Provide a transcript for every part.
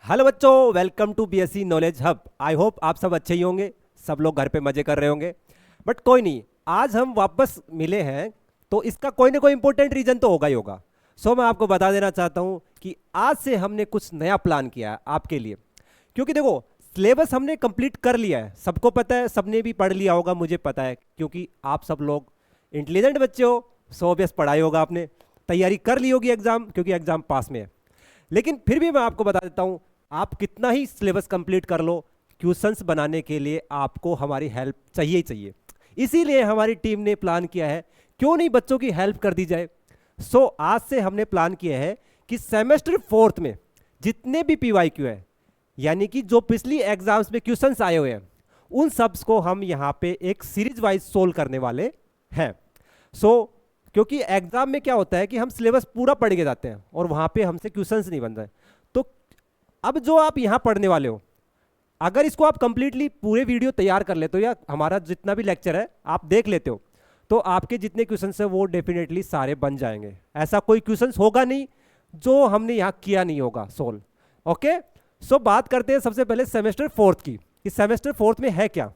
Hello बच्चों, welcome to BSc knowledge hub. I hope आप सब अच्छे ही होंगे, सब लोग घर पे मजे कर रहे होंगे। बट कोई नहीं, आज हम वापस मिले हैं तो इसका कोई ना कोई इंपॉर्टेंट रीजन तो होगा ही होगा। मैं आपको बता देना चाहता हूं कि आज से हमने कुछ नया प्लान किया है आपके लिए। क्योंकि देखो, सिलेबस हमने कंप्लीट कर लिया है, सबको पता है, सबने भी पढ़ लिया होगा, मुझे पता है, क्योंकि आप सब लोग इंटेलिजेंट बच्चे हो। ऑब्वियस पढ़ाई होगा, आपने तैयारी कर ली होगी एग्जाम, क्योंकि एग्जाम पास में है। लेकिन फिर भी मैं आपको बता देता हूं, आप कितना ही सिलेबस कंप्लीट कर लो, क्वेश्चंस बनाने के लिए आपको हमारी हेल्प चाहिए ही चाहिए। इसीलिए हमारी टीम ने प्लान किया है, क्यों नहीं बच्चों की हेल्प कर दी जाए। आज से हमने प्लान किया है कि सेमेस्टर फोर्थ में जितने भी पीवाईक्यू है, यानी कि जो पिछली एग्जाम्स में क्वेश्चंस आए हुए हैं, उन सबs को हम यहां पे एक सीरीज वाइज सोल्व करने वाले हैं। क्योंकि एग्जाम में क्या होता है कि हम सिलेबस पूरा पढ़ के जाते हैं और वहां पे हमसे क्वेश्चंस नहीं बन रहे। तो अब जो आप यहां पढ़ने वाले हो, अगर इसको आप कंप्लीटली पूरे वीडियो तैयार कर लेते हो या हमारा जितना भी लेक्चर है आप देख लेते हो, तो आपके जितने क्वेश्चंस है वो डेफिनेटली सारे बन जाएंगे। ऐसा कोई क्वेश्चंस होगा नहीं जो हमने यहां किया नहीं होगा सोल्व। ओके, बात करते हैं सबसे पहले सेमेस्टर फोर्थ की, कि सेमेस्टर फोर्थ में है क्या।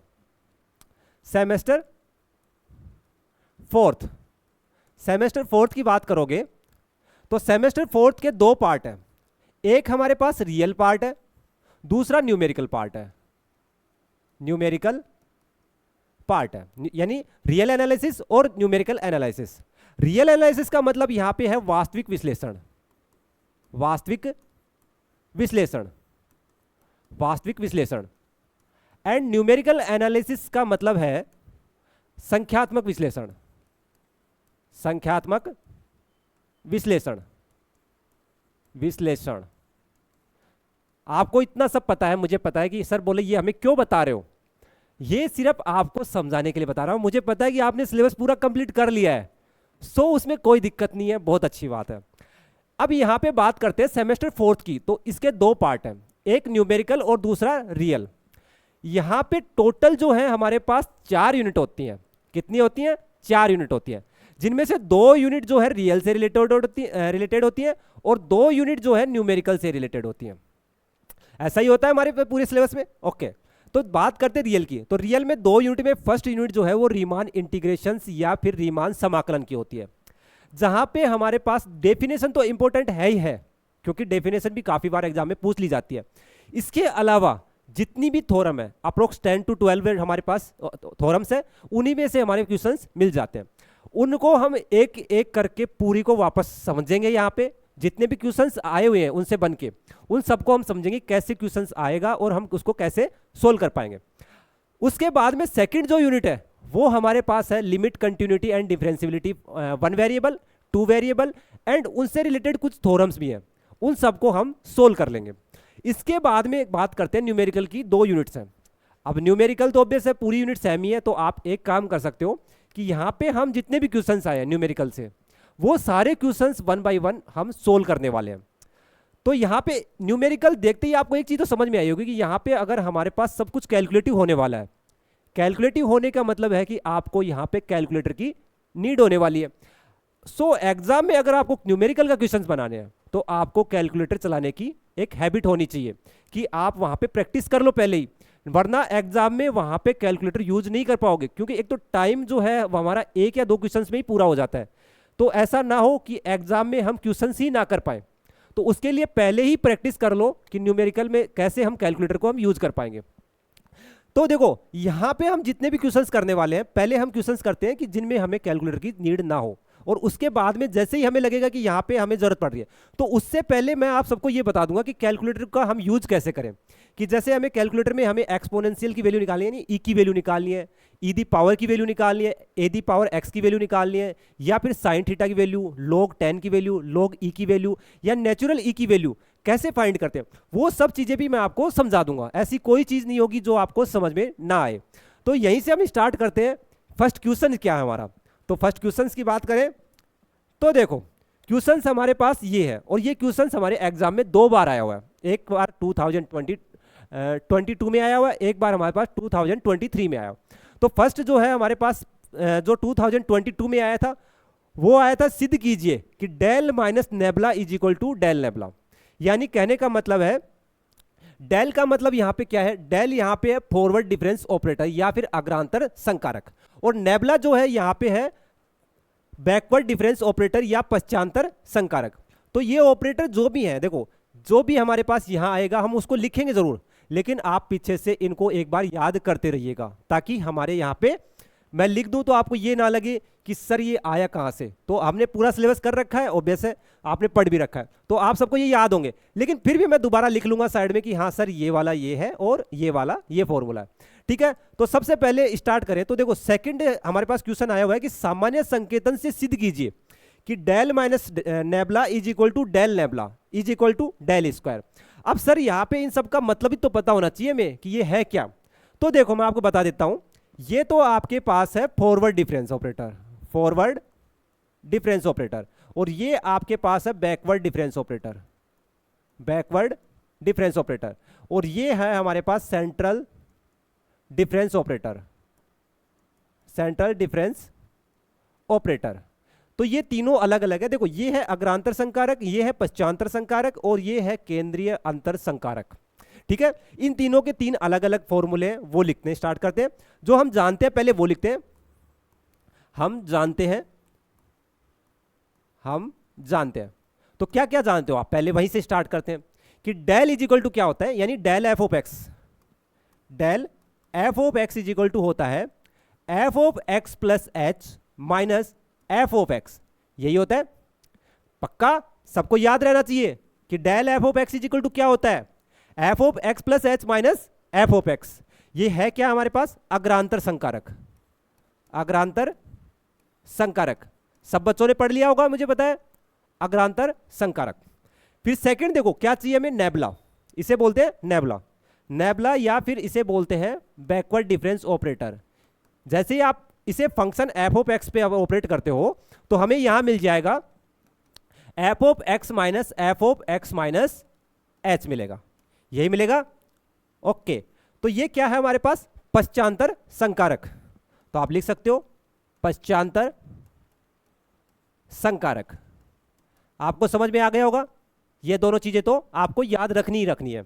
सेमेस्टर फोर्थ की बात करोगे तो सेमेस्टर फोर्थ के दो पार्ट हैं। एक हमारे पास रियल पार्ट है, दूसरा न्यूमेरिकल पार्ट है। यानी रियल एनालिसिस और न्यूमेरिकल एनालिसिस। रियल एनालिसिस का मतलब यहां पे है वास्तविक विश्लेषण। एंड न्यूमेरिकल एनालिसिस का मतलब है संख्यात्मक विश्लेषण। आपको इतना सब पता है, मुझे पता है कि सर बोले ये हमें क्यों बता रहे हो, ये सिर्फ आपको समझाने के लिए बता रहा हूं। मुझे पता है कि आपने सिलेबस पूरा कंप्लीट कर लिया है, उसमें कोई दिक्कत नहीं है, बहुत अच्छी बात है। अब यहां पे बात करते हैं सेमेस्टर फोर्थ की, तो इसके दो पार्ट हैं, एक न्यूमेरिकल और दूसरा रियल। यहां पे टोटल जो है हमारे पास 4 यूनिट होती हैं। कितनी होती हैं? 4 यूनिट होती हैं, जिनमें से 2 यूनिट जो है रियल से रिलेटेड होती है और 2 यूनिट जो है न्यूमेरिकल से रिलेटेड होती हैं। ऐसा ही होता है हमारे पूरे सिलेबस में। ओके, तो बात करते हैं रियल की। तो रियल में 2 यूनिट में फर्स्ट यूनिट जो है वो रीमान इंटीग्रेशन या फिर रीमान समाकलन की होती है, जहां पे हमारे पास डेफिनेशन तो इंपॉर्टेंट है ही है, क्योंकि डेफिनेशन भी काफी बार एग्जाम में पूछ ली जाती है। इसके अलावा जितनी भी थ्योरम है, अप्रोक्स 10 to 12 हमारे पास थ्योरम्स है, उन्हीं में से हमारे क्वेश्चंस मिल जाते हैं। उनको हम एक एक करके पूरी को वापस समझेंगे। यहाँ पे जितने भी क्वेश्चंस आए हुए हैं उनसे बन के, उन सबको हम समझेंगे कैसे क्वेश्चंस आएगा और हम उसको कैसे सोल्व कर पाएंगे। उसके बाद में सेकंड जो यूनिट है वो हमारे पास है limit, continuity and differentiability, 1 variable, 2 variable and उनसे रिलेटेड कुछ थ्योरम्स भी हैं, उन सबको हम सोल्व कर लेंगे। इसके बाद में एक बात करते हैं न्यूमेरिकल की, 2 यूनिट्स हैं। अब न्यूमेरिकल तो ऑब्वियस है, पूरी यूनिट सेम ही है, तो आप एक काम कर सकते हो कि यहाँ पे हम जितने भी क्वेश्चंस आए हैं न्यूमेरिकल से, वो सारे क्वेश्चंस 1 by 1 हम सोल्व करने वाले हैं। तो यहाँ पे न्यूमेरिकल देखते ही आपको एक चीज तो समझ में आई होगी कि यहाँ पे अगर हमारे पास सब कुछ कैलकुलेटिव होने वाला है, कैलकुलेटिव होने का मतलब है कि आपको यहाँ पे कैलकुलेटर की नीड होने वाली है। एग्जाम में अगर आपको न्यूमेरिकल का क्वेश्चंस बनाने हैं तो आपको कैलकुलेटर चलाने की एक हैबिट होनी चाहिए, कि आप वहां पे प्रैक्टिस कर लो पहले ही, वरना एग्जाम में वहां पे कैलकुलेटर यूज नहीं कर पाओगे। क्योंकि एक तो टाइम जो है वो हमारा 1 या 2 क्वेश्चंस में ही पूरा हो जाता है, तो ऐसा ना हो कि एग्जाम में हम क्वेश्चंस ही ना कर पाए। तो उसके लिए पहले ही प्रैक्टिस कर लो कि न्यूमेरिकल में कैसे हम कैलकुलेटर को हम यूज कर पाएंगे। तो देखो, यहां पे हम जितने भी क्वेश्चंस करने वाले हैं, पहले हम क्वेश्चंस करते हैं कि जिनमें हमें कैलकुलेटर की नीड ना हो, और उसके बाद में जैसे ही हमें लगेगा कि यहां पे हमें जरूरत पड़ रही है, तो उससे पहले मैं आप सबको ये बता दूंगा कि कैलकुलेटर का हम यूज कैसे करें। कि जैसे हमें कैलकुलेटर में हमें एक्सपोनेंशियल की वैल्यू निकालनी है, ई की वैल्यू निकालनी है, ई दी पावर की वैल्यू निकालनी है, ए दी पावर एक्स की वैल्यू निकालनी है, या फिर साइन थीटा की वैल्यू, log 10 की वैल्यू, log ई की वैल्यू, या नेचुरल ई की वैल्यू कैसे फाइंड करते हैं, वो सब चीजें भी मैं आपको समझा दूंगा। ऐसी कोई चीज नहीं होगी जो आपको समझ में ना आए। तो यहीं से हम स्टार्ट करते हैं। फर्स्ट क्वेश्चन क्या है हमारा, तो फर्स्ट क्वेश्चन की बात करें तो देखो, क्वेश्चंस हमारे पास ये है, और ये क्वेश्चंस हमारे एग्जाम में 2 बार आया हुआ है। एक बार 2022 में आया हुआ है, एक बार हमारे पास 2023 में आया। तो फर्स्ट जो है हमारे पास जो 2022 में आया था, वो आया था सिद्ध कीजिए कि del minus nabla is equal to del nabla. यानी कहने का मतलब है डेल का मतलब यहां पे क्या है, डेल यहां पे है फॉरवर्ड डिफरेंस ऑपरेटर या फिर अग्रांतर संकारक, और नेबुला जो है यहां पे है बैकवर्ड डिफरेंस ऑपरेटर या पश्चांतर संकारक। तो ये ऑपरेटर जो भी है, देखो जो भी हमारे पास यहां आएगा हम उसको लिखेंगे जरूर, लेकिन आप पीछे से इनको एक बार याद करते रहिएगा, ताकि हमारे यहां पे मैं लिख दूं तो आपको ये ना लगे कि सर ये आया कहां से। तो हमने पूरा सिलेबस कर रखा है, ऑब्वियस है आपने पढ़ भी रखा है, तो आप सबको ये याद होंगे, लेकिन फिर भी मैं दोबारा लिख लूंगा साइड में कि हाँ सर ये वाला ये है और ये वाला ये फॉर्मूला है, ठीक है। तो सबसे पहले स्टार्ट करें, तो देखो सेकंड हमारे पास क्वेश्चन आया हुआ है कि सामान्य संकेतन से सिद्ध कीजिए कि del minus nabla is equal to del nabla is equal to del square. अब सर यहां पे इन सब का मतलब ही तो पता होना चाहिए हमें कि ये है क्या। तो देखो मैं आपको बता देता हूं, ये तो आपके पास है forward difference operator, forward difference operator, और ये आपके पास है backward difference operator, backward difference operator, और ये है हमारे पास central difference operator, central difference operator. तो ये तीनों अलग अलग है, देखो ये है अग्रांतर संकारक, ये है पश्चांतर संकारक, और ये है केंद्रीय अंतर संकारक, ठीक है। इन तीनों के तीन अलग अलग फॉर्मूले हैं, वो लिखने स्टार्ट करते हैं। जो हम जानते हैं पहले वो लिखते हैं, हम जानते हैं, हम जानते हैं। तो क्या क्या जानते हो आप, पहले वहीं से स्टार्ट करते हैं कि डेल इज इक्वल टू क्या होता है, यानी del F of x, del F of x is equal to होता है F of x plus H minus F of x, यही होता है। पक्का सबको याद रहना चाहिए कि del F of x is equal to क्या होता है, F of x plus H minus F of x. ये है क्या हमारे पास, अग्रांतर संकारक, अग्रांतर संकारक। सब बच्चों ने पढ़ लिया होगा मुझे पता है, अग्रांतर संकारक। फिर सेकंड देखो क्या चाहिए हमें, नेबुला, इसे बोलते हैं नेबुला, नेबुला या फिर इसे बोलते हैं बैकवर्ड डिफरेंस ऑपरेटर। जैसे ही आप इसे फंक्शन एफ ऑफ एक्स पे ऑपरेट करते हो तो हमें यहां मिल जाएगा F of x minus F of x minus H मिलेगा, यही मिलेगा। ओके, तो ये क्या है हमारे पास, पश्चांतर संकारक। तो आप लिख सकते हो पश्चांतर संकारक। आपको समझ में आ गया होगा, ये दोनों चीजें तो आपको याद रखनी ही रखनी है।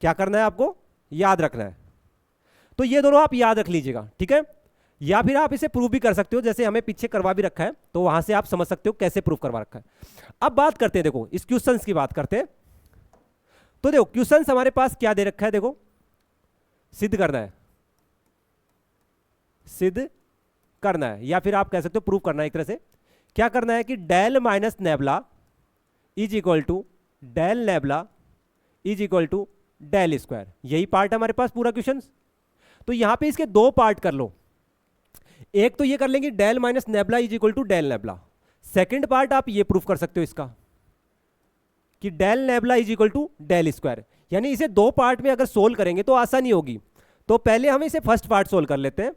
क्या करना है आपको, याद रखना है। तो ये दोनों आप याद रख लीजिएगा, ठीक है। या फिर आप इसे प्रूव भी कर सकते हो, जैसे हमें पीछे करवा भी रखा है, तो वहां से आप समझ सकते हो कैसे प्रूव करवा रखा है। अब बात करते हैं, देखो इस क्वेश्चंस की बात करते हैं। तो देखो क्वेश्चंस हमारे पास क्या दे रखा है, देखो सिद्ध करना है, सिद्ध करना है, या फिर आप कह सकते हो प्रूव करना है। एक तरह से क्या करना है कि del minus nabla is equal to del nabla is equal to del square, यही पार्ट है हमारे पास पूरा क्वेश्चन। तो यहां पे इसके दो पार्ट कर लो, एक तो ये कर लेंगे del minus nabla is equal to del nabla, second part आप ये प्रूव कर सकते हो इसका कि del nabla is equal to del square. यानी इसे दो पार्ट में अगर सोल्व करेंगे तो आसानी होगी। तो पहले हम इसे फर्स्ट पार्ट सोल्व कर लेते हैं।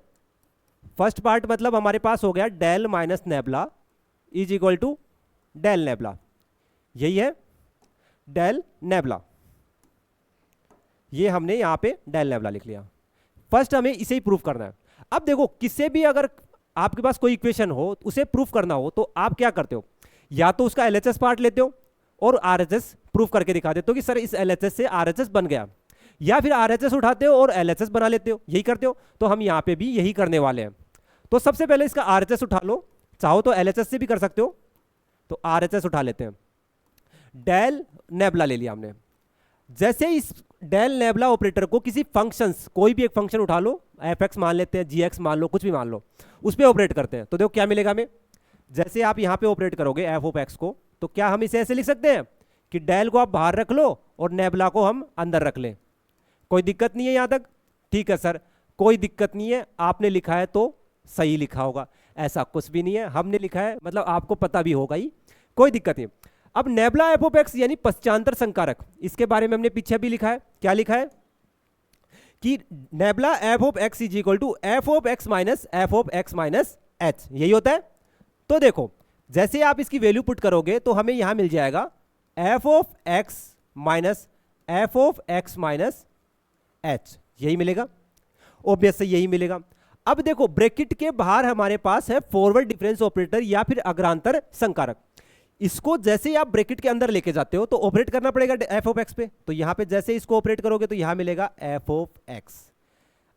फर्स्ट पार्ट मतलब हमारे पास हो गया del minus nabla is equal to del nabla, यही है डेल नेबुला, ये हमने यहां पे डेल नेबुला लिख लिया। फर्स्ट हमें इसे ही प्रूफ करना है। अब देखो किसी भी अगर आपके पास कोई इक्वेशन हो उसे प्रूफ करना हो तो आप क्या करते हो, या तो उसका एलएचएस पार्ट लेते हो और आरएचएस प्रूफ करके दिखा देते हो कि सर इस एलएचएस से आरएचएस बन गया, या फिर आरएचएस उठाते हो और एलएचएस बना लेते हो, यही करते हो। तो हम यहां पे भी यही करने वाले हैं। तो सबसे पहले इसका आरएचएस उठा लो, चाहो तो एलएचएस से भी कर सकते हो। तो आरएचएस उठा लेते हैं, डेल नेबुला ले लिया हमने। जैसे इस डेल नेबुला ऑपरेटर को किसी फंक्शंस, कोई भी एक फंक्शन उठा लो, एफ एक्स मान लेते हैं, जी एक्स मान लो, कुछ भी मान लो, उस पर ऑपरेट करते हैं। तो देखो क्या मिलेगा हमें, जैसे आप यहां पे ऑपरेट करोगे एफ ऑफ एक्स को, तो क्या हम इसे ऐसे लिख सकते हैं कि डेल को आप बाहर रख लो और नेबुला को हम अंदर रख लें। कोई दिक्कत नहीं है यहां तक, ठीक है सर, कोई दिक्कत नहीं है, आपने लिखा है तो सही लिखा होगा, ऐसा कुछ भी नहीं है, हमने लिखा है मतलब आपको पता भी होगा ही, कोई दिक्कत नहीं। अब नेबुला एफ ऑफ एक्स यानी पश्चांतर संकारक, इसके बारे में हमने पीछे भी लिखा है। क्या लिखा है कि nabla f of x is equal to F of x minus F of x minus H, यही होता है। तो देखो जैसे आप इसकी वैल्यू पुट करोगे तो हमें यहां मिल जाएगा F of x minus F of x minus H, यही मिलेगा, ऑब्वियस से यही मिलेगा। अब देखो ब्रैकेट के बाहर हमारे पास है फॉरवर्ड डिफरेंस ऑपरेटर या फिर अग्रांतर संकारक। इसको जैसे ही आप ब्रैकेट के अंदर लेके जाते हो तो ऑपरेट करना पड़ेगा एफ ऑफ एक्स पे, तो यहां पे जैसे इसको ऑपरेट करोगे तो यहां मिलेगा एफ ऑफ एक्स।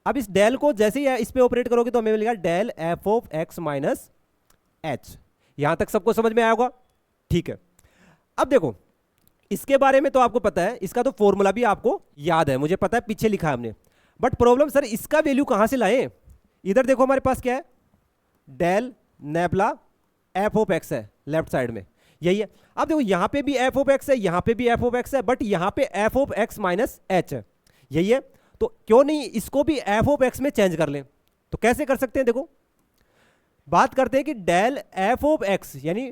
अब इस डेल को जैसे ही इस पे ऑपरेट करोगे तो हमें मिलेगा del F of x minus h. यहां तक सबको समझ में आया होगा? ठीक है। अब देखो इसके बारे में तो आपको पता है, इसका तो फॉर्मूला भी आपको याद है, मुझे पता है पीछे लिखा है हमने। बट प्रॉब्लम सर इसका वैल्यू कहां से लाएं? इधर देखो हमारे पास क्या है, del nabla F of x है लेफ्ट साइड में, यही है। अब देखो यहां पे भी एफ ऑफ एक्स है, यहां पे भी एफ ऑफ एक्स है, बट यहां पे f of x minus H है, यही है। तो क्यों नहीं इसको भी एफ ऑफ एक्स में चेंज कर लें? तो कैसे कर सकते हैं? देखो बात करते हैं कि डेल एफ ऑफ एक्स यानी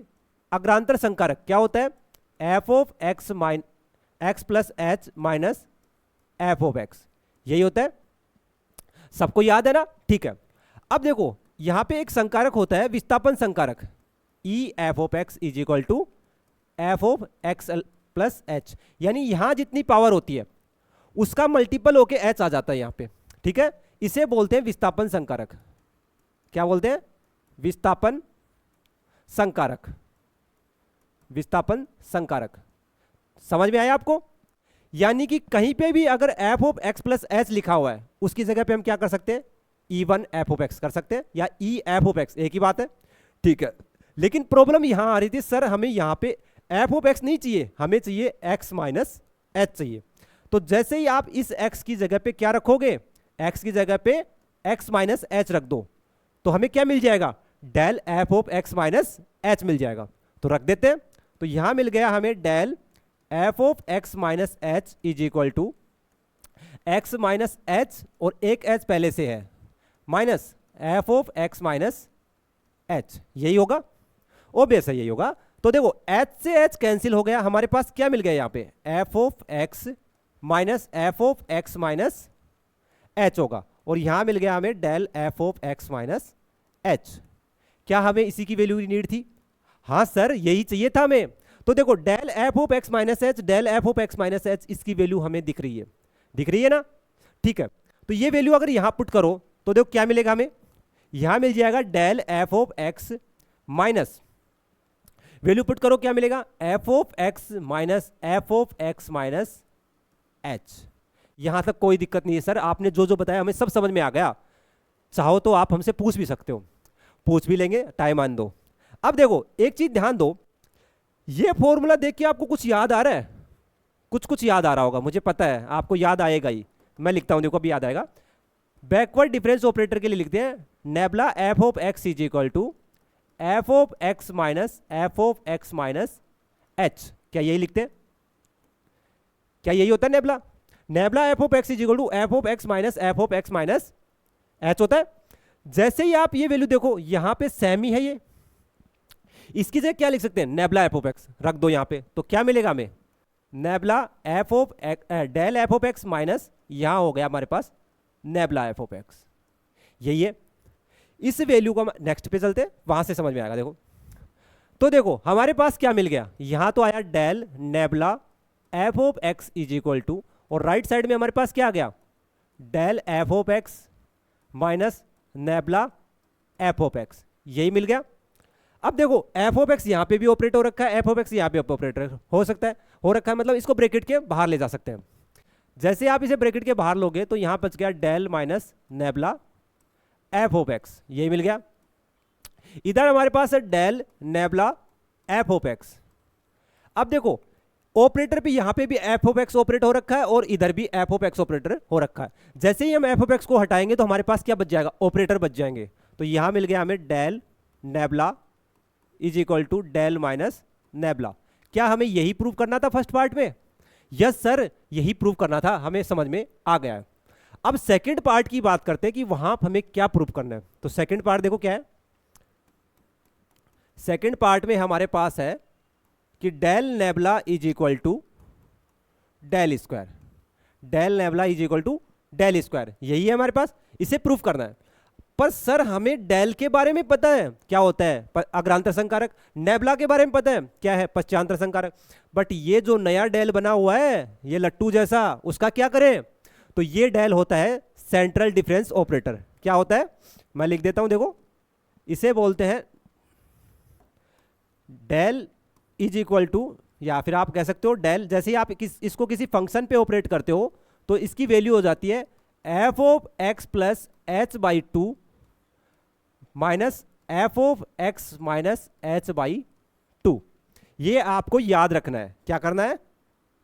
अग्रांतर संकारक क्या होता है, F of x x plus H minus F of x, यही होता है। सबको याद है ना? ठीक है। अब देखो यहां पे एक संकारक होता है विस्थापन संकारक, E F of x is equal to F of x plus h, यानी यहां जितनी पावर होती है उसका मल्टीपल होके एच आ जाता है यहां पे, ठीक है। इसे बोलते हैं विस्थापन संकारक। क्या बोलते हैं? विस्थापन संकारक, विस्थापन संकारक। समझ में आया आपको? यानी कि कहीं पे भी अगर F of x plus H लिखा हुआ है उसकी जगह पे हम क्या कर सकते हैं, E one f of x कर सकते हैं, या ई एफ ऑफ एक्स, एक ही बात है, ठीक है। लेकिन प्रॉब्लम यहां आ रही थी, सर हमें यहां पे एफ ऑफ एक्स नहीं चाहिए, हमें चाहिए एक्स माइनस एच चाहिए। तो जैसे ही आप इस एक्स की जगह पे क्या रखोगे, एक्स की जगह पे एक्स माइनस एच रख दो, तो हमें क्या मिल जाएगा, del F of x minus h मिल जाएगा। तो रख देते हैं, तो यहां मिल गया हमें del F of x minus h is equal to x minus h, और एक एच पहले से है, minus F of x minus H, यही होगा, ओबियस है यही होगा। तो देखो एच से एच कैंसिल हो गया, हमारे पास क्या मिल गया यहां पे, f of x minus F of x minus h होगा, और यहां मिल गया हमें del F of x minus H. क्या हमें इसी की वैल्यू नीड थी? हाँ सर यही चाहिए था हमें। तो देखो del F of x minus h, del F of x minus h, इसकी वैल्यू हमें दिख रही है, दिख रही है ना? ठीक है। तो ये वैल्यू अगर यहां पुट करो तो देखो क्या मिलेगा हमें, यहां मिल जाएगा del F of x minus, value put करो क्या मिलेगा, f of x minus F of x minus h. यहां तक कोई दिक्कत नहीं है सर, आपने जो जो बताया हमें सब समझ में आ गया। चाहो तो आप हमसे पूछ भी सकते हो, पूछ भी लेंगे, टाइम आन दो। अब देखो एक चीज ध्यान दो, ये फॉर्मूला देख के आपको कुछ याद आ रहा है? कुछ कुछ याद आ रहा होगा, मुझे पता है आपको याद आएगा ही। मैं लिखता हूं, देखो अभी याद आएगा। बैकवर्ड डिफरेंस ऑपरेटर के लिए लिखते हैं nabla F of x is equal to F of x minus F of x minus H. क्या यही लिखते हैं? क्या यही होता है nabla? Nabla F of x is equal to F of x minus F of x minus H होता है। जैसे ही आप ये वैल्यू देखो यहां पे सेमी है, ये इसकी जगह क्या लिख सकते हैं, नेबला एफ ऑफ एक्स रख दो यहां पे, तो क्या मिलेगा हमें, nabla F of del F of x minus, यहां हो गया हमारे पास नेबला एफ ऑफ एक्स, यही है। इस वैल्यू को नेक्स्ट पे चलते हैं, वहां से समझ में आएगा। देखो तो देखो हमारे पास क्या मिल गया, यहां तो आया del nabla F of x is equal to, और राइट साइड में हमारे पास क्या आ गया, del F of x minus nabla F of x, यही मिल गया। अब देखो एफ ऑफ एक्स यहां पे भी ऑपरेट हो रखा है, एफ ऑफ एक्स यहां पे ऑपरेट हो सकता है, हो रखा है, मतलब इसको ब्रैकेट के बाहर ले जा सकते हैं। जैसे आप इसे ब्रैकेट के बाहर लोगे तो यहां बच गया del minus nabla F of x, यही मिल गया। इधर हमारे पास है del nabla F of X. अब देखो ऑपरेटर पे यहां पे भी एफ ऑफ एक्स ऑपरेट हो रखा है, और इधर भी एफ ऑफ एक्स ऑपरेटर हो रखा है। जैसे ही हम एफ ऑफ एक्स को हटाएंगे तो हमारे पास क्या बच जाएगा, ऑपरेटर बच जाएंगे। तो यहां मिल गया हमें del nabla is equal to del minus nabla. क्या हमें यही प्रूव करना था फर्स्ट पार्ट में? यस सर यही प्रूव करना था, हमें समझ में आ गया है। अब सेकंड पार्ट की बात करते हैं कि वहां हमें क्या प्रूव करना है। तो सेकंड पार्ट देखो क्या है, सेकंड पार्ट में हमारे पास है कि del nabla is equal to del square, del nabla is equal to del square, यही है हमारे पास, इसे प्रूव करना है। पर सर हमें डेल के बारे में पता है क्या होता है, अग्रांतर संकारक, नेबला के बारे में पता है क्या है, पश्चांतर संकारक। बट ये जो नया डेल बना हुआ है ये लट्टू जैसा, उसका क्या करें, तो ये डेल होता है सेंट्रल डिफरेंस ऑपरेटर। क्या होता है, मैं लिख देता हूं, देखो इसे बोलते हैं डेल इज इक्वल टू, या फिर आप कह सकते हो डेल, जैसे ही आप इसको किसी फंक्शन पे ऑपरेट करते हो तो इसकी वैल्यू हो जाती है F of x plus H by two minus F of x minus H by to. ये आपको याद रखना है। क्या करना है?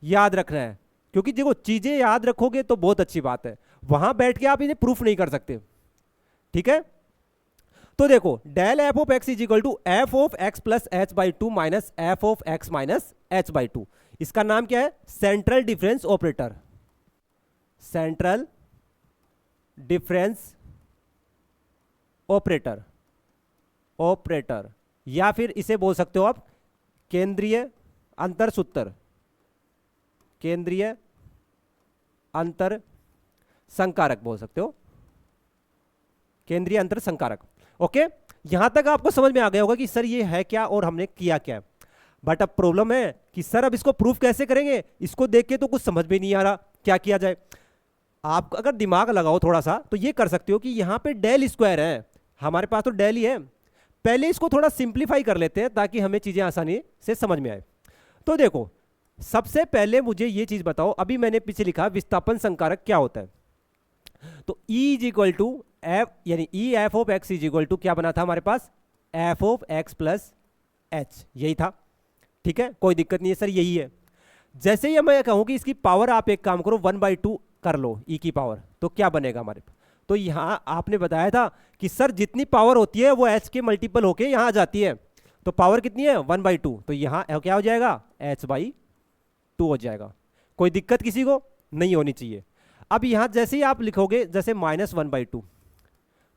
याद रखना है, क्योंकि देखो चीजें याद रखोगे तो बहुत अच्छी बात है, वहां बैठ के आप इन्हें प्रूफ नहीं कर सकते। ठीक है, तो देखो del F of x is equal to F of x plus H by two minus F of x minus H by two. इसका नाम क्या है? Central difference operator. Central difference operator, operator, या फिर इसे बोल सकते हो आप केंद्रीय अंतर सूत्र, केंद्रीय अंतर संकारक बोल सकते हो, केंद्रीय अंतर संकारक। ओके, यहां तक आपको समझ में आ गया होगा कि सर ये है क्या और हमने किया क्या। बट अब प्रॉब्लम है कि सर अब इसको प्रूफ कैसे करेंगे, इसको देख के तो कुछ समझ में नहीं आ रहा क्या किया जाए। आप अगर दिमाग लगाओ थोड़ा सा तो ये कर सकते हो कि यहां पे डेल स्क्वायर है, हमारे पास तो डेल ही है, पहले इसको थोड़ा सिंप्लीफाई कर लेते हैं ताकि हमें चीजें आसानी से समझ में आए। तो देखो सबसे पहले मुझे ये चीज बताओ, अभी मैंने पीछे लिखा विस्थापन संकारक क्या होता है। तो E is equal to f, यानी E F of x is equal to क्या बना था हमारे पास? F of x plus h, यही था। ठीक है, कोई दिक्कत नहीं है सर, यही है। जैसे ही मैं कहूं कि इसकी पावर आप एक काम करो 1/2 कर लो ई की पावर, तो क्या बनेगा हमारे पास? तो यहां आपने बताया था कि सर जितनी पावर होती है वो एच के मल्टीपल होके यहां आ जाती है, तो पावर कितनी है? 1/2, तो यहां क्या हो जाएगा? h/2 हो जाएगा। कोई दिक्कत किसी को नहीं होनी चाहिए। अब यहां जैसे ही आप लिखोगे जैसे -1/2,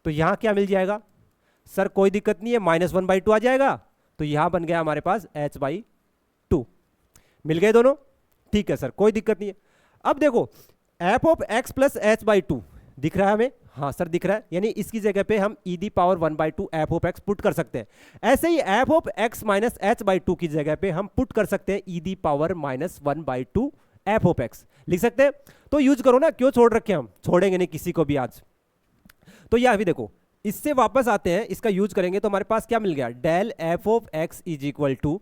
तो यहां क्या मिल जाएगा? सर कोई दिक्कत नहीं है, -1/2 आ जाएगा, तो यहां बन गया हमारे पास h/2। मिल गए दोनों? ठीक है सर, कोई दिक्कत नहीं है। अब देखो F of x plus h/2 दिख रहा है हमें? हाँ सर दिख रहा है, यानी इसकी जगह पे हम e the power 1/2 f of x put कर सकते हैं। ऐसे ही f of x minus h/2 की जगह पे हम पुट कर सकते हैं e the power -1/2 f of x, लिख सकते हैं। तो यूज करो ना, क्यों छोड़ रखे हम, छोड़ेंगे नहीं किसी को भी आज। तो यह अभी देखो इससे वापस आते हैं, इसका यूज करेंगे तो हमारे पास क्या मिल गया? Del F of x is equal to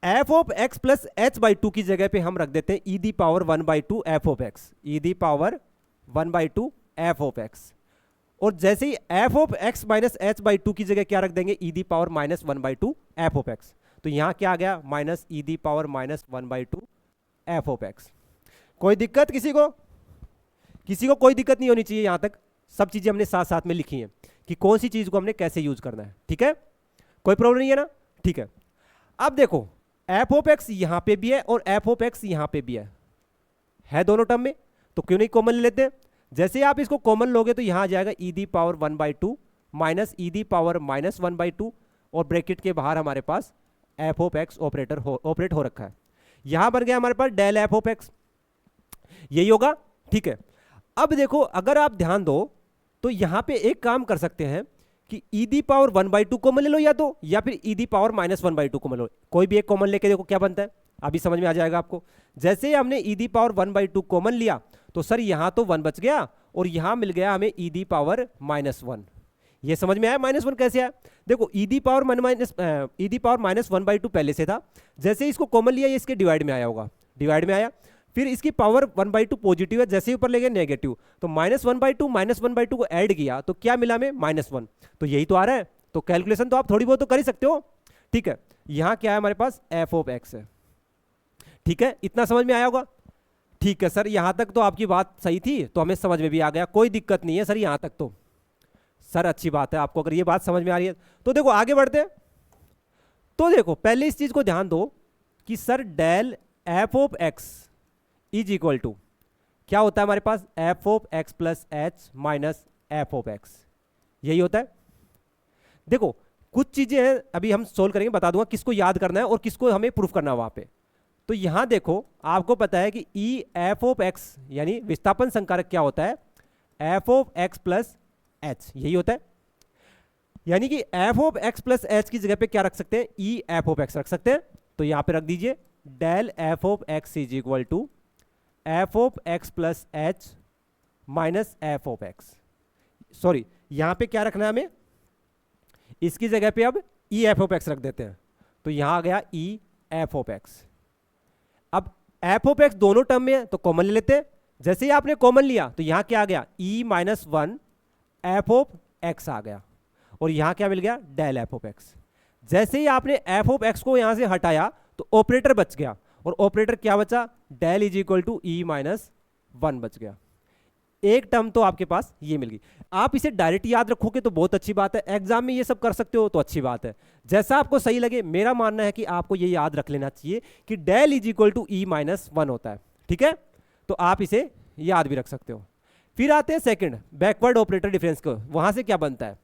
F of x plus h/2 की जगह पे हम रख देते हैं e the power 1/2 f of x, e the power 1/2 f of x. और जैसे ही f of x minus h/2 की जगह क्या रख देंगे? e the power -1/2 f of x. तो यहां क्या आ गया? Minus e the power -1/2 f of x. कोई दिक्कत किसी को? किसी को कोई दिक्कत नहीं होनी चाहिए। यहां तक सब चीजें हमने साथ साथ में लिखी हैं कि कौन सी चीज को हमने कैसे यूज करना है। ठीक है, कोई प्रॉब्लम नहीं है ना? ठीक है, अब देखो एफ ऑफ एक्स यहां पे भी है और एफ ऑफ एक्स यहां पे भी है दोनों टर्म में, तो क्यों नहीं कॉमन ले लेते हैं? जैसे ही आप इसको कॉमन लोगे तो यहां आ जाएगा e the power 1/2 minus e the power -1/2, और ब्रैकेट के बाहर हमारे पास एफ ऑफ एक्स ऑपरेट हो रखा है। यहां बन गया हमारे पास डेल एफ ऑफ एक्स, यही होगा। ठीक है, अब देखो अगर आप ध्यान दो तो यहां पे एक काम कर सकते हैं कि e दी पावर 1/2 कॉमन ले लो, या फिर e दी पावर -1/2 कॉमन लो। कोई भी एक कॉमन लेके देखो क्या बनता है, अभी समझ में आ जाएगा आपको। जैसे ही हमने e दी पावर 1/2 कॉमन लिया तो सर यहां तो 1 बच गया और यहां मिल गया हमें e दी पावर -1। ये समझ में आया -1 कैसे आया? देखो e दी पावर -1/2 पहले से था, जैसे ही इसको कॉमन लिया ये इसके डिवाइड में आया होगा, डिवाइड में आया, फिर इसकी पावर 1/2 पॉजिटिव है, जैसे ही ऊपर ले गए नेगेटिव, तो -1/2 को ऐड किया तो क्या मिला हमें? -1। तो यही तो आ रहा है, तो कैलकुलेशन तो आप थोड़ी बहुत तो कर ही सकते हो। ठीक है, यहां क्या है हमारे पास? एफ ऑफ एक्स है। ठीक है, इतना समझ में आया होगा? ठीक है सर, यहां तक तो आपकी बात सही थी, तो हमें समझ में भी आ गया, कोई दिक्कत नहीं है सर यहां तक तो। सर अच्छी बात है, आपको अगर ये बात समझ में आ रही है तो देखो आगे बढ़ते हैं। तो देखो पहले इस चीज को ध्यान दो कि sir del F of x is equal to क्या होता है हमारे पास? F of x plus H minus F of x, यही होता है। देखो कुछ चीजें हैं अभी हम सोल्व करेंगे, बता दूंगा किसको याद करना है और किसको हमें प्रूफ करना है वहां पे। तो यहां देखो आपको पता है कि ई एफ ऑफ एक्स यानी विस्थापन संकारक क्या होता है? F of x plus h, यही होता है। यानी कि f of x plus H की जगह पे क्या रख सकते हैं? ई एफ ऑफ एक्स रख सकते हैं। तो यहां पे रख दीजिए del F of x is equal to F of x plus H minus F of X. Sorry, यहां पे क्या रखना है हमें? इसकी जगह पे अब ई एफ ऑफ एक्स रख देते हैं, तो यहां आ गया ई एफ ऑफ एक्स। अब एफ ऑफ एक्स दोनों टर्म में है तो कॉमन ले लेते हैं। जैसे ही आपने कॉमन लिया तो यहां क्या आ गया, E minus one f of x आ गया, और यहां क्या मिल गया, डेल एफ ऑफ एक्स। जैसे ही आपने एफ ऑफ एक्स को यहां से हटाया तो ऑपरेटर बच गया, और ऑपरेटर क्या बचा, del is equal to E minus one बच गया। एक टर्म तो आपके पास ये मिल गई। आप इसे डायरेक्ट याद रखोगे तो बहुत अच्छी बात है, एग्जाम में ये सब कर सकते हो तो अच्छी बात है, जैसा आपको सही लगे। मेरा मानना है कि आपको ये याद रख लेना चाहिए कि del is equal to E minus one होता है, ठीक है, तो आप इसे याद भी रख सकते हो। फिर आते हैं सेकंड, बैकवर्ड ऑपरेटर डिफरेंस को, वहां से क्या बनता है,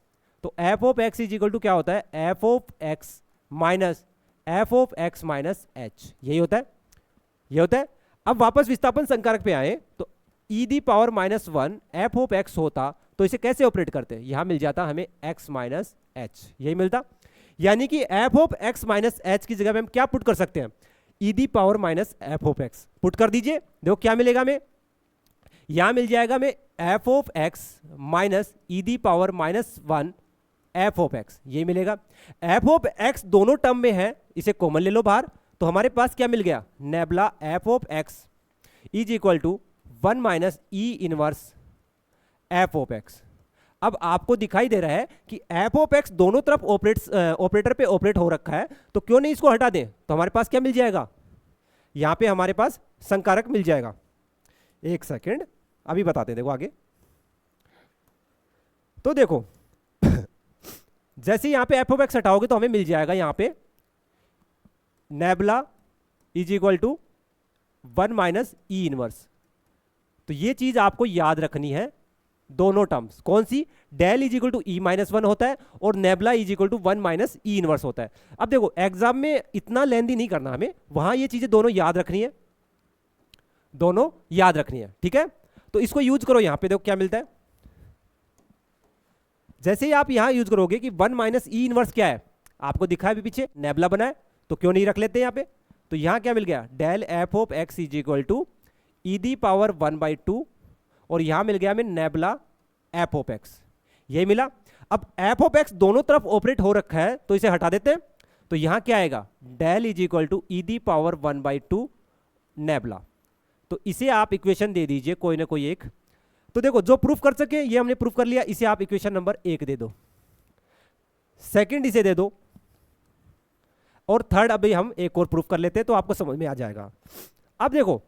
तो F of x is equal to क्या होता है, F of x minus F of x minus H, यही होता है, ये होता है। अब वापस विस्थापन संकारक पे आए तो E the power minus one f of x होता तो इसे कैसे ऑपरेट करते, यहां मिल जाता हमें एक्स माइनस एच, यही मिलता। यानी कि f of x minus h की जगह पे हम क्या पुट कर सकते हैं, E the power minus F of x put कर दीजिए। देखो क्या मिलेगा हमें, यहां मिल जाएगा हमें F of x minus E the power minus one f of x, यही मिलेगा। एफ ऑफ एक्स दोनों टर्म में है, इसे कॉमन ले लो बाहर, तो हमारे पास क्या मिल गया, nabla F of x is equal to one minus E inverse F of X. अब आपको दिखाई दे रहा है कि एफ ऑफ एक्स दोनों तरफ ऑपरेटर पे ऑपरेट हो रखा है, तो क्यों नहीं इसको हटा दें, तो हमारे पास क्या मिल जाएगा, यहां पे हमारे पास संकारक मिल जाएगा। एक सेकेंड अभी बताते हैं, देखो आगे। तो देखो जैसे यहां पे एफ ऑफ एक्स हटाओगे तो हमें मिल जाएगा यहां पे nabla is equal to one minus E inverse. तो ये चीज आपको याद रखनी है, दोनों टर्म्स कौन सी, del is equal to E minus one होता है और nabla is equal to one minus E inverse होता है। अब देखो एग्जाम में इतना लेंदी नहीं करना हमें, वहां ये चीजें दोनों याद रखनी है, दोनों याद रखनी है, ठीक है। तो इसको यूज करो, यहां पे देखो क्या मिलता है। जैसे ही आप यहां यूज करोगे कि वन माइनस ई इनवर्स क्या है, आपको दिखा है अभी पीछे नेबला बना है, तो क्यों नहीं रख लेते यहां पे। तो यहां क्या मिल गया, del F of x is equal to E the power one by two, और यहां मिल गया हमें नेबला एफ ऑफ एक्स, यही मिला। अब एफ ऑफ एक्स दोनों तरफ ऑपरेट हो रखा है तो इसे हटा देते हैं, तो यहां क्या आएगा, del is equal to E the power one by two nabla. तो इसे आप इक्वेशन दे दीजिए कोई ना कोई एक। तो देखो जो प्रूफ कर सके ये हमने प्रूफ कर लिया, इसे आप इक्वेशन नंबर एक दे दो, सेकंड इसे दे दो, और थर्ड अभी हम एक और प्रूफ कर लेते हैं तो आपको समझ में आ जाएगा। अब देखो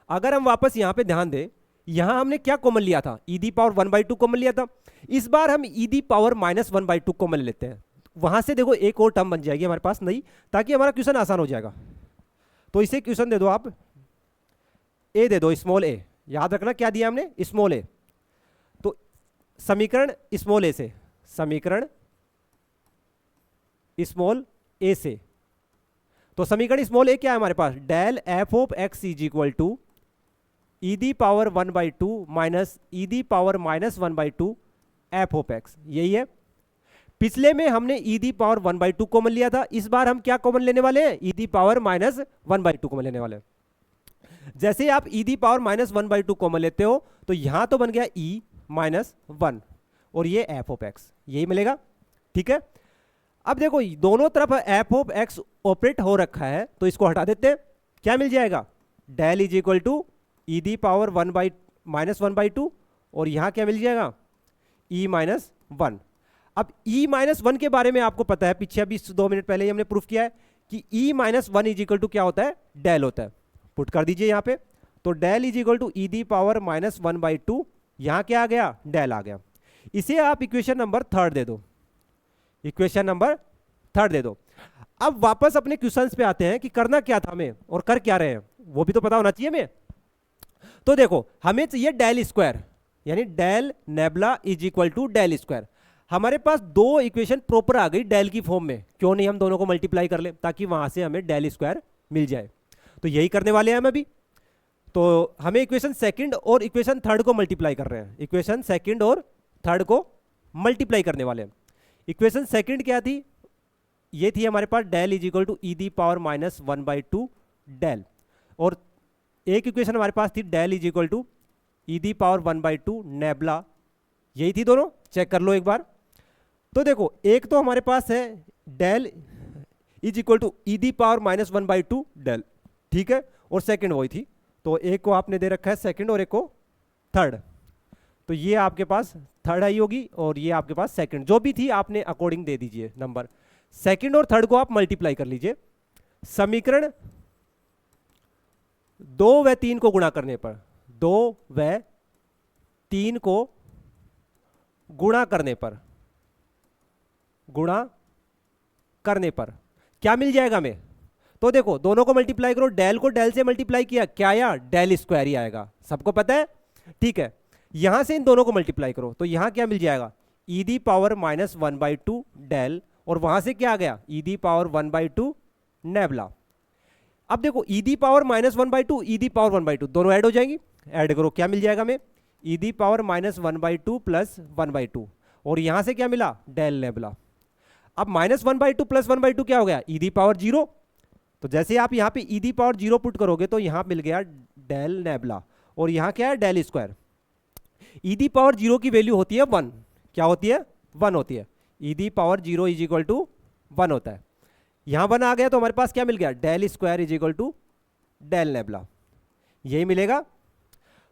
अगर हम वापस यहां पे ध्यान दें, यहां हमने क्या कॉमन लिया था, E the power one by two common लिया था, इस बार हम E the power minus one by two common लेते हैं। वहां से देखो एक और टर्म बन जाएगी हमारे पास नई, ताकि हमारा क्वेश्चन आसान हो जाएगा। तो इसे क्वेश्चन दे दो आप, ए दे दो, स्मॉल ए, याद रखना क्या दिया हमने, स्मॉल ए। तो समीकरण स्मॉल ए से, समीकरण स्मॉल ए से, तो समीकरण स्मॉल ए क्या है हमारे पास, del F of x is equal to E the power one by two minus E the power minus one by two F of x, यही है। पिछले में हमने E the power one by two common लिया था, इस बार हम क्या कॉमन लेने वाले हैं, E the power minus one by two common लेने वाले हैं। जैसे आप E the power minus one by two common लेते हो तो यहां तो बन गया ई माइनस वन, और ये एफ ऑफ एक्स, यही मिलेगा, ठीक है। अब देखो दोनों तरफ एफ ऑफ एक्स ऑपरेट हो रखा है तो इसको हटा देते हैं, क्या मिल जाएगा, del is equal to E the power one by minus one by two, और यहां क्या मिल जाएगा, ई माइनस वन। अब ई माइनस वन के बारे में आपको पता है, पीछे अभी 2 मिनट पहले ही हमने प्रूफ किया है कि E minus one is equal to क्या होता है, डेल होता है। पुट कर दीजिए यहां पे, तो del is equal to E the power minus one by two, यहां क्या आ गया, डेल आ गया। इसे आप इक्वेशन नंबर थर्ड दे दो, इक्वेशन नंबर थर्ड दे दो। अब वापस अपने क्वेश्चंस पे आते हैं कि करना क्या था हमें और कर क्या रहे हैं, वो भी तो पता होना चाहिए हमें। तो देखो हमें चाहिए डेल स्क्वायर, यानी del nabla is equal to del square. हमारे पास दो इक्वेशन प्रॉपर आ गई डेल की फॉर्म में, क्यों नहीं हम दोनों को मल्टीप्लाई कर ले, ताकि वहां से हमें डेल स्क्वायर मिल जाए। तो यही करने वाले हैं हम अभी। तो हमें इक्वेशन सेकंड और इक्वेशन थर्ड को मल्टीप्लाई कर रहे हैं, इक्वेशन सेकंड और थर्ड को मल्टीप्लाई करने वाले हैं। इक्वेशन सेकंड क्या थी, ये थी हमारे पास del is equal to E the power minus one by two del, और एक इक्वेशन हमारे पास थी del is equal to E the power one by two nabla, यही थी दोनों, चेक कर लो एक बार। तो देखो एक तो हमारे पास है del is equal to E the power minus 1/2 del, ठीक है, और सेकंड वही थी, तो एक को आपने दे रखा है सेकंड और एक को थर्ड, तो ये आपके पास थर्ड आई होगी और ये आपके पास सेकंड, जो भी थी आपने अकॉर्डिंग दे दीजिए नंबर। सेकंड और थर्ड को आप मल्टीप्लाई कर लीजिए। समीकरण 2 व 3 को गुणा करने पर, 2 व 3 को गुणा करने पर क्या मिल जाएगा हमें? तो देखो दोनों को मल्टीप्लाई करो, डेल को डेल से मल्टीप्लाई किया, क्या आया? डेल स्क्वायर ही आएगा, सबको पता है, ठीक है। यहां से इन दोनों को मल्टीप्लाई करो तो यहां क्या मिल जाएगा? E the power minus 1/2 del, और वहां से क्या आ गया? E the power 1/2 nabla. अब देखो E the power minus 1/2, E the power 1/2 दोनों ऐड हो जाएंगी, ऐड करो, क्या मिल जाएगा हमें? E the power minus 1/2 plus 1/2, और यहां से क्या मिला? Del nabla. अब माइनस 1/2 प्लस 1/2 क्या हो गया? ई दी पावर 0, तो जैसे आप यहां पे ई दी पावर 0 पुट करोगे तो यहां मिल गया डेल नेबला, और यहां क्या है? Del square. E the power 0 की वैल्यू होती है 1, क्या होती है? 1 होती है। E the power 0 is equal to 1 होता है। यहां 1 आ गया तो हमारे पास क्या मिल गया? Del square is equal to del nabla, यही मिलेगा।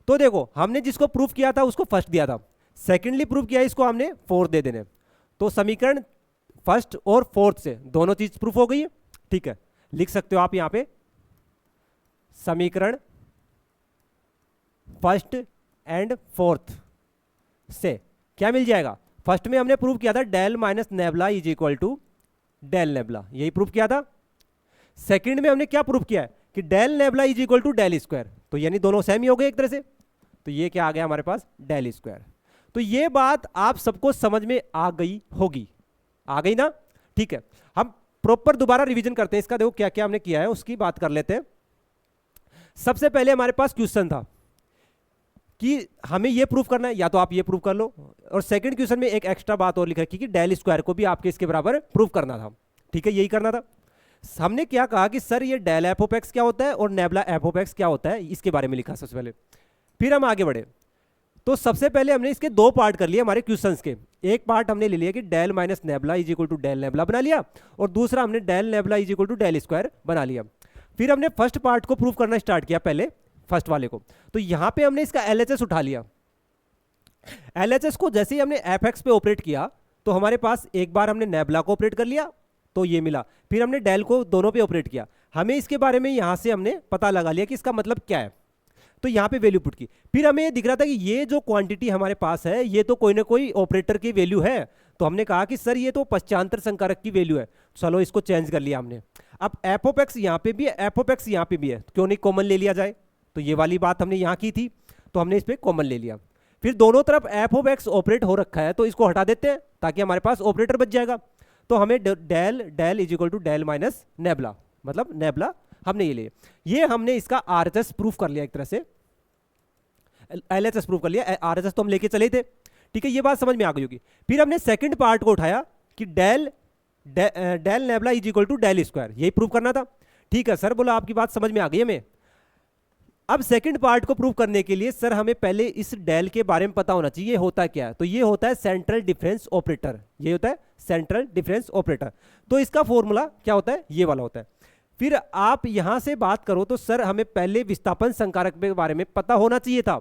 तो देखो हमने जिसको प्रूफ किया था उसको फर्स्ट दिया था, सेकेंडली प्रूफ किया इसको हमने फोर्थ दे देने, तो समीकरण फर्स्ट और फोर्थ से दोनों चीज प्रूफ हो गई है, ठीक है। लिख सकते हो आप यहां पे समीकरण फर्स्ट एंड फोर्थ से क्या मिल जाएगा? फर्स्ट में हमने प्रूव किया था del minus nabla is equal to del nabla, यही प्रूफ किया था। सेकंड में हमने क्या प्रूफ किया है कि del nabla is equal to del square, तो यानी दोनों सेम ही हो गए एक तरह से, तो ये क्या आ गया हमारे पास? Del square. तो ये बात आप सबको समझ में आ गई होगी, आ गई ना? ठीक है, हम प्रॉपर दोबारा रिवीजन करते हैं इसका, देखो क्या क्या हमने किया है उसकी बात कर लेते हैं। सबसे पहले हमारे पास क्वेश्चन था कि हमें ये प्रूफ करना है, या तो आप ये प्रूफ कर लो, और सेकंड क्वेश्चन में एक एक्स्ट्रा बात और लिखा है कि डेल स्क्वायर को भी आपके इसके बराबर प्रूफ करना था, ठीक है, यही करना था। हमने क्या कहा कि सर ये डेल एफ ऑफ एक्स क्या होता है और नेबला एफ ऑफ एक्स क्या होता है, इसके बारे में लिखा सबसे पहले। फिर हम आगे बढ़े, तो सबसे पहले हमने इसके दो पार्ट कर लिए हमारे क्वेश्चंस के। एक पार्ट हमने ले लिया कि del minus nabla is equal to del nabla बना लिया, और दूसरा हमने del nabla is equal to del square बना लिया। फिर हमने फर्स्ट पार्ट को प्रूफ करना स्टार्ट किया, पहले फर्स्ट वाले को, तो यहां पे हमने इसका एलएचएस उठा लिया। एलएचएस को जैसे ही हमने एफ एक्स पे ऑपरेट किया तो हमारे पास एक बार हमने नेबला को ऑपरेट कर लिया तो ये मिला, फिर हमने डेल को दोनों पे ऑपरेट किया, हमें इसके बारे में यहां से हमने पता लगा लिया कि इसका मतलब क्या है, तो यहां पे वैल्यू पुट की। फिर हमें ये दिख रहा था कि ये जो क्वांटिटी हमारे पास है ये तो कोई ना कोई ऑपरेटर की वैल्यू है, तो हमने कहा कि सर ये तो पश्चांतर संकारक की वैल्यू है, चलो इसको चेंज कर लिया हमने। अब एफ ऑफ एक्स यहां पे भी है, एफ ऑफ एक्स यहां पे भी है, क्यों नहीं कॉमन ले लिया जाए, तो ये वाली बात हमने यहां की थी, तो हमने इस पे कॉमन ले लिया। फिर दोनों तरफ एफ ऑफ एक्स ऑपरेट हो रखा है तो इसको हटा देते हैं ताकि हमारे पास ऑपरेटर बच जाएगा, तो हमें del del is equal to del minus nabla, मतलब नेबला हमने ये लिया। ये हमने इसका आरएचएस प्रूफ कर लिया, एक तरह से एलएचएस प्रूफ कर लिया, आरएचएस तो हम लेके चले थे, ठीक है, ये बात समझ में आ गई होगी। फिर हमने सेकंड पार्ट को उठाया कि del del nabla is equal to del square, यही प्रूफ करना था, ठीक है सर, बोला आपकी बात समझ में आ गई हमें। अब सेकंड पार्ट को प्रूव करने के लिए सर हमें पहले इस डेल के बारे में पता होना चाहिए, ये होता क्या है, तो ये होता है सेंट्रल डिफरेंस ऑपरेटर, ये होता है सेंट्रल डिफरेंस ऑपरेटर, तो इसका फॉर्मूला क्या होता है, ये वाला होता है। फिर आप यहां से बात करो तो सर हमें पहले विस्थापन संकारक के बारे में पता होना चाहिए था,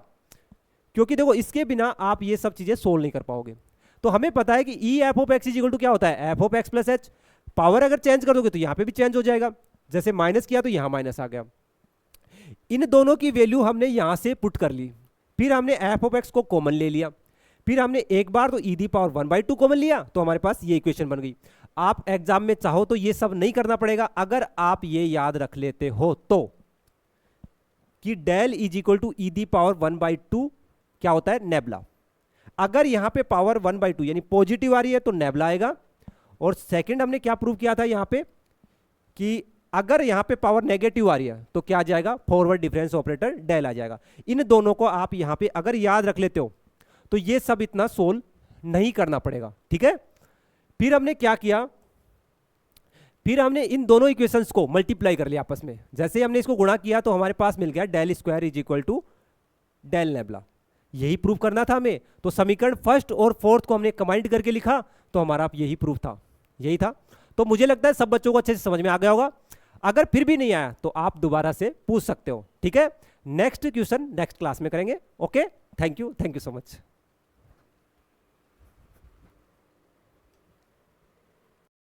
क्योंकि देखो इसके बिना आप ये सब चीजें सोल्व नहीं कर पाओगे। तो हमें पता है कि E F of x is equal to क्या होता है, F of x plus H, power अगर चेंज कर दोगे तो यहां पे भी चेंज हो जाएगा, जैसे माइनस किया तो यहां माइनस आ गया। इन दोनों की वैल्यू हमने यहां से पुट कर ली, फिर हमने एफ ऑफ एक्स को कॉमन ले लिया, फिर हमने एक बार तो ई दी पावर 1/2 कॉमन लिया, तो हमारे पास ये इक्वेशन बन गई। आप एग्जाम में चाहो तो ये सब नहीं करना पड़ेगा, अगर आप ये याद रख लेते हो तो कि del is equal to E the power 1/2 क्या होता है, नेबला। अगर यहां पे पावर 1/2 यानी पॉजिटिव आ रही है तो नेबला आएगा, और सेकंड हमने क्या प्रूव किया था यहां पे कि अगर यहां पे पावर नेगेटिव आ रही है तो क्या आ जाएगा, फॉरवर्ड डिफरेंस ऑपरेटर डेल आ जाएगा। इन दोनों को आप यहां पे अगर याद रख लेते हो तो ये सब इतना सोल्व नहीं करना पड़ेगा, ठीक है। फिर हमने क्या किया, फिर हमने इन दोनों इक्वेशंस को मल्टीप्लाई कर लिया आपस में, जैसे हमने इसको गुणा किया तो हमारे पास मिल गया del square is equal to del nabla, यही प्रूव करना था हमें। तो समीकरण फर्स्ट और फोर्थ को हमने कंबाइंड करके लिखा तो हमारा यही प्रूफ था, यही था। तो मुझे लगता है सब बच्चों को अच्छे से समझ में आ गया होगा। अगर फिर भी नहीं आया तो आप दोबारा से पूछ सकते हो, ठीक है। नेक्स्ट क्वेश्चन नेक्स्ट क्लास में करेंगे। Okay, thank you so much.